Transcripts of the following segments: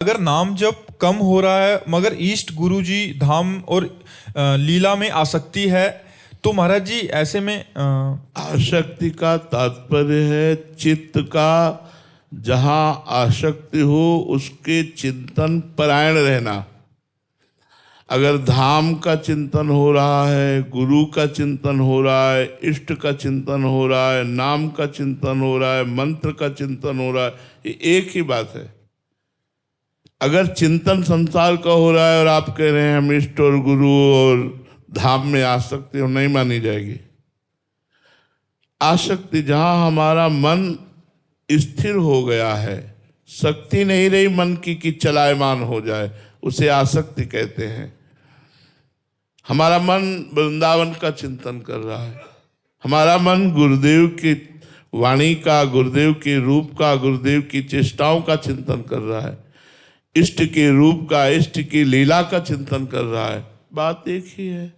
अगर नाम जप कम हो रहा है मगर इष्ट गुरु जी धाम और लीला में आसक्ति है, तो महाराज जी ऐसे में आसक्ति का तात्पर्य है चित्त का जहां आसक्ति हो उसके चिंतन परायण रहना। अगर धाम का चिंतन हो रहा है, गुरु का चिंतन हो रहा है, इष्ट का चिंतन हो रहा है, नाम का चिंतन हो रहा है, मंत्र का चिंतन हो रहा है, ये एक ही बात है। अगर चिंतन संसार का हो रहा है और आप कह रहे हैं हम इष्ट और गुरु और धाम में आसक्ति हो, नहीं मानी जाएगी। आसक्ति जहां हमारा मन स्थिर हो गया है, शक्ति नहीं रही मन की कि चलायमान हो जाए, उसे आसक्ति कहते हैं। हमारा मन वृंदावन का चिंतन कर रहा है, हमारा मन गुरुदेव की वाणी का, गुरुदेव के रूप का, गुरुदेव की चेष्टाओं का चिंतन कर रहा है, इष्ट के रूप का, इष्ट की लीला का चिंतन कर रहा है। बात एक ही है।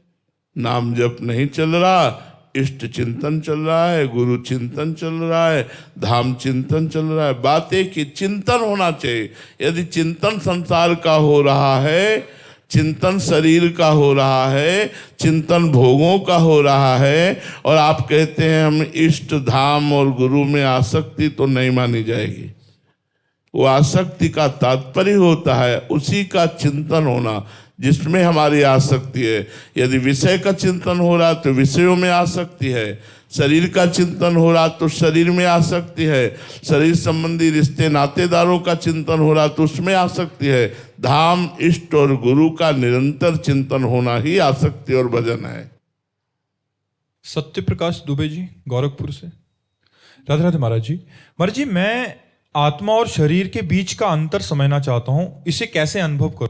नाम जप नहीं चल रहा, इष्ट चिंतन चल रहा है, गुरु चिंतन चल रहा है, धाम चिंतन चल रहा है। बात एक ही, चिंतन होना चाहिए। यदि चिंतन संसार का हो रहा है, चिंतन शरीर का हो रहा है, चिंतन भोगों का हो रहा है, और आप कहते हैं हम इष्ट धाम और गुरु में आसक्ति, तो नहीं मानी जाएगी। वो आसक्ति का तात्पर्य होता है उसी का चिंतन होना जिसमें हमारी आसक्ति है। यदि विषय का चिंतन हो रहा तो विषयों में आसक्ति है, शरीर का चिंतन हो रहा तो शरीर में आसक्ति है, शरीर संबंधी रिश्ते नातेदारों का चिंतन हो रहा तो उसमें आसक्ति है। धाम, इष्ट और गुरु का निरंतर चिंतन होना ही आसक्ति और भजन है। सत्य प्रकाश दुबे जी गोरखपुर से। राधे राधे महाराज जी। महाराज जी, मैं आत्मा और शरीर के बीच का अंतर समझना चाहता हूँ, इसे कैसे अनुभव करूँ?